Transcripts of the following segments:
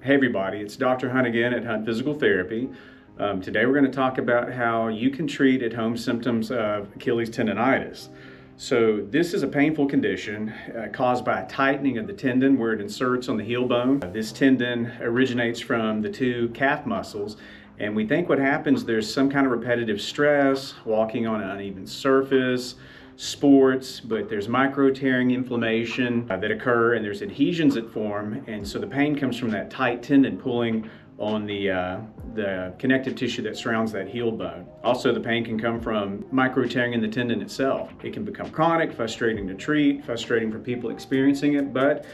Hey everybody, it's Dr. Hunt again at Hunt Physical Therapy. Today we're going to talk about how you can treat at-home symptoms of Achilles tendonitis. So this is a painful condition caused by a tightening of the tendon where it inserts on the heel bone. This tendon originates from the two calf muscles, and we think what happens, there's some kind of repetitive stress, walking on an uneven surface, sports, but there's micro tearing inflammation that occur, and there's adhesions that form, and so the pain comes from that tight tendon pulling on the connective tissue that surrounds that heel bone. Also, the pain can come from micro tearing in the tendon itself. It can become chronic, frustrating to treat, frustrating for people experiencing it, but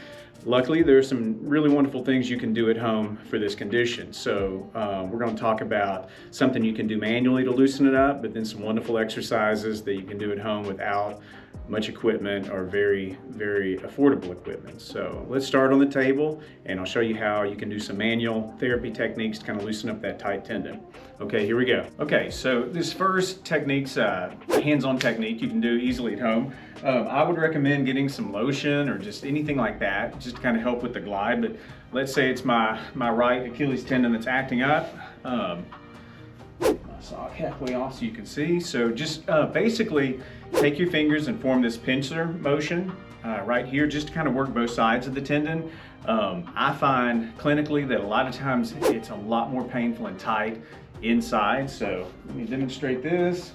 luckily there's some really wonderful things you can do at home for this condition. So we're going to talk about something you can do manually to loosen it up, but then some wonderful exercises that you can do at home without much equipment or very, very affordable equipment. So let's start on the table and I'll show you how you can do some manual therapy techniques to kind of loosen up that tight tendon. Okay, here we go. Okay, so this first technique's a hands-on technique you can do easily at home. I would recommend getting some lotion or just anything like that, just to kind of help with the glide. But let's say it's my right Achilles tendon that's acting up. My sock halfway off so you can see. So just basically take your fingers and form this pincer motion right here, just to kind of work both sides of the tendon. I find clinically that a lot of times it's a lot more painful and tight inside. So let me demonstrate this,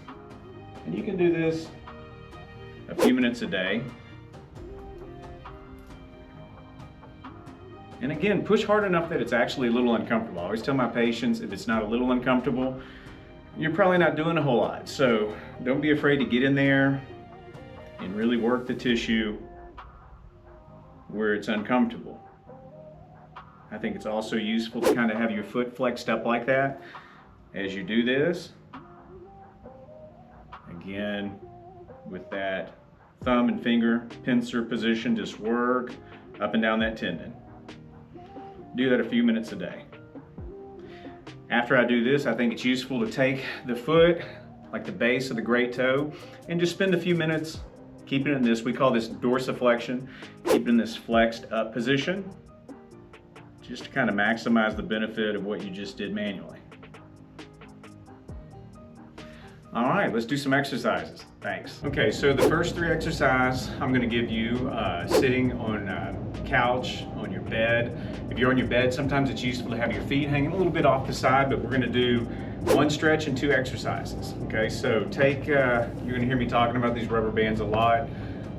and you can do this a few minutes a day. And again, push hard enough that it's actually a little uncomfortable. I always tell my patients, if it's not a little uncomfortable, you're probably not doing a whole lot. So don't be afraid to get in there and really work the tissue where it's uncomfortable. I think it's also useful to kind of have your foot flexed up like that as you do this. Again, with that thumb and finger pincer position, just work up and down that tendon. Do that a few minutes a day. After I do this, I think it's useful to take the foot, like the base of the great toe, and just spend a few minutes keeping it in this, we call this dorsiflexion, keep it in this flexed up position, just to kind of maximize the benefit of what you just did manually. All right, let's do some exercises. Thanks. Okay, so the first three exercises I'm going to give you sitting on a couch, on your bed. If you're on your bed, sometimes it's useful to have your feet hanging a little bit off the side, but we're going to do one stretch and two exercises. Okay, so you're going to hear me talking about these rubber bands a lot.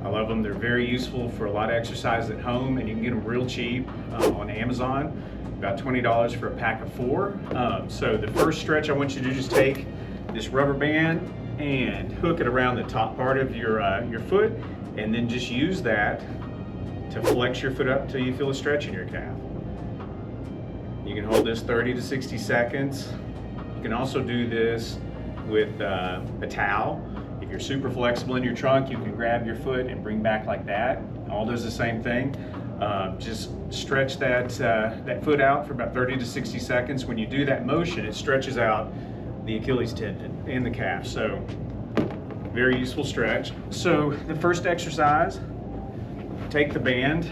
I love them. They're very useful for a lot of exercises at home, and you can get them real cheap on Amazon, about $20 for a pack of 4. So the first stretch, I want you to just take this rubber band and hook it around the top part of your foot, and then just use that to flex your foot up until you feel a stretch in your calf. You can hold this 30 to 60 seconds. You can also do this with a towel. If you're super flexible in your trunk, you can grab your foot and bring back like that. All does the same thing. Just stretch that foot out for about 30 to 60 seconds. When you do that motion, it stretches out the Achilles tendon and the calf. So very useful stretch. So the first exercise, take the band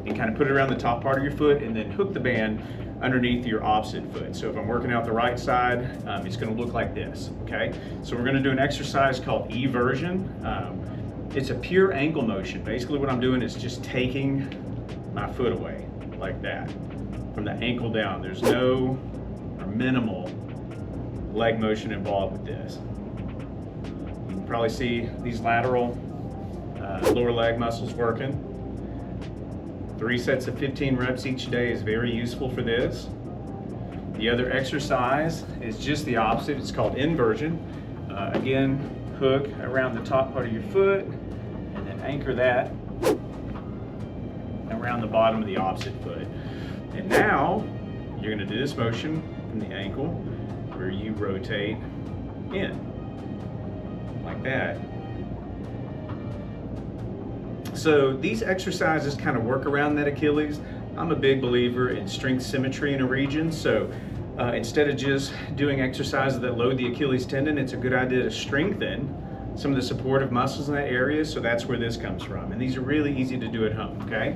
and kind of put it around the top part of your foot, and then hook the band underneath your opposite foot. So if I'm working out the right side, it's going to look like this. Okay, so we're going to do an exercise called eversion. It's a pure ankle motion. Basically what I'm doing is just taking my foot away like that from the ankle down. There's no or minimal leg motion involved with this. You can probably see these lateral lower leg muscles working. 3 sets of 15 reps each day is very useful for this. The other exercise is just the opposite. It's called inversion. Again, hook around the top part of your foot and then anchor that around the bottom of the opposite foot. And now you're going to do this motion from the ankle where you rotate in like that. So these exercises kind of work around that Achilles. I'm a big believer in strength symmetry in a region. So instead of just doing exercises that load the Achilles tendon, it's a good idea to strengthen some of the supportive muscles in that area. So that's where this comes from. And these are really easy to do at home, okay?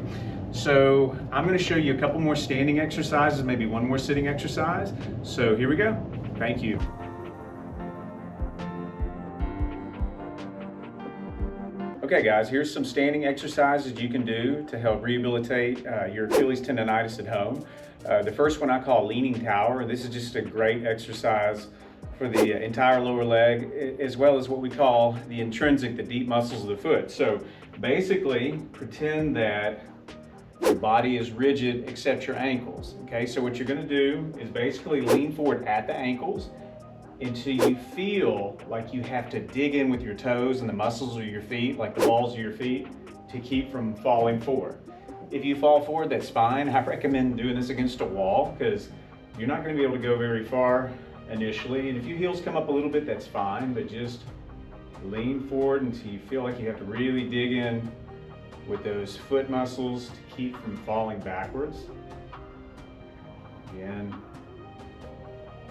So I'm going to show you a couple more standing exercises, maybe one more sitting exercise. So here we go. Thank you. Okay guys, here's some standing exercises you can do to help rehabilitate your Achilles tendonitis at home. The first one I call leaning tower. This is just a great exercise for the entire lower leg, as well as what we call the intrinsic, the deep muscles of the foot. So basically, pretend that your body is rigid except your ankles. Okay, so what you're gonna do is basically lean forward at the ankles until you feel like you have to dig in with your toes and the muscles of your feet, like the balls of your feet, to keep from falling forward. If you fall forward, that's fine. I recommend doing this against a wall because you're not going to be able to go very far initially. And if your heels come up a little bit, that's fine, but just lean forward until you feel like you have to really dig in with those foot muscles to keep from falling backwards. Again,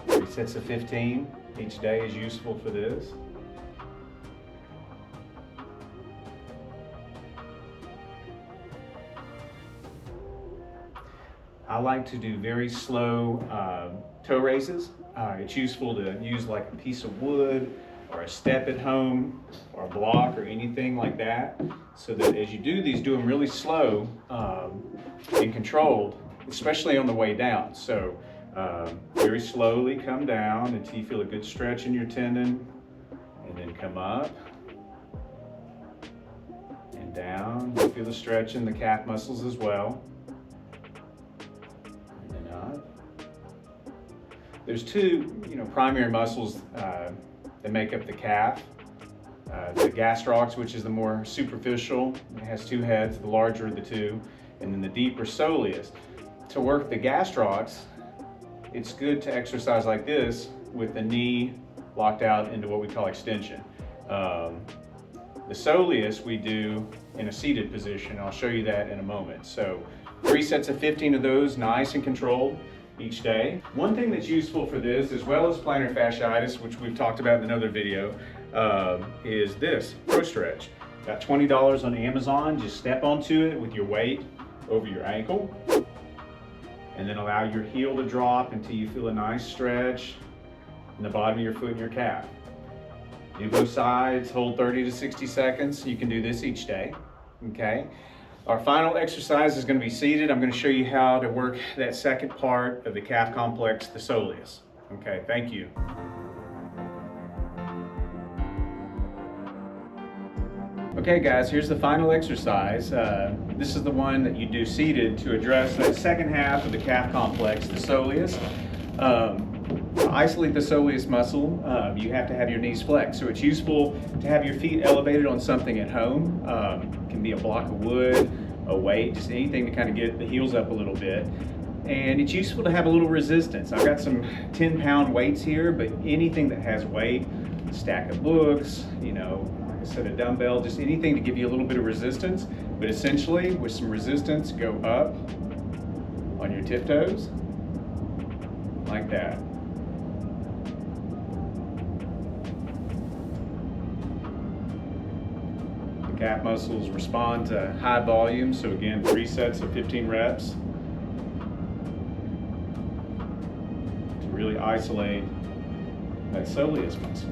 3 sets of 15. Each day is useful for this. I like to do very slow toe raises. It's useful to use like a piece of wood or a step at home or a block or anything like that, so that as you do these, do them really slow and controlled, especially on the way down. So very slowly come down until you feel a good stretch in your tendon, and then come up and down. You feel the stretch in the calf muscles as well. And then up. There's two, primary muscles that make up the calf. The gastrocs, which is the more superficial, it has 2 heads, the larger of the two, and then the deeper soleus. To work the gastrocs, it's good to exercise like this with the knee locked out into what we call extension. The soleus we do in a seated position. I'll show you that in a moment. So 3 sets of 15 of those, nice and controlled each day. One thing that's useful for this, as well as plantar fasciitis, which we've talked about in another video, is this Pro Stretch. Got $20 on Amazon. Just step onto it with your weight over your ankle, and then allow your heel to drop until you feel a nice stretch in the bottom of your foot and your calf. Do both sides, hold 30 to 60 seconds. You can do this each day, okay? Our final exercise is going to be seated. I'm going to show you how to work that second part of the calf complex, the soleus. Okay, thank you. Okay guys, here's the final exercise. This is the one that you do seated to address that second half of the calf complex, the soleus. To isolate the soleus muscle, you have to have your knees flexed. So it's useful to have your feet elevated on something at home. It can be a block of wood, a weight, just anything to kind of get the heels up a little bit. And it's useful to have a little resistance. I've got some 10-pound weights here, but anything that has weight, a stack of books, like I said, a dumbbell, just anything to give you a little bit of resistance. But essentially, with some resistance, go up on your tiptoes, like that. The calf muscles respond to high volume, so again, 3 sets of 15 reps to really isolate that soleus muscle.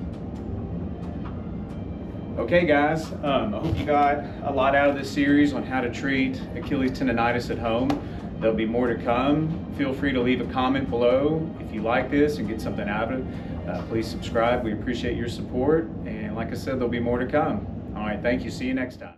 Okay guys, I hope you got a lot out of this series on how to treat Achilles tendonitis at home. There'll be more to come. Feel free to leave a comment below if you like this and get something out of it. Please subscribe. We appreciate your support. And like I said, there'll be more to come. All right, thank you. See you next time.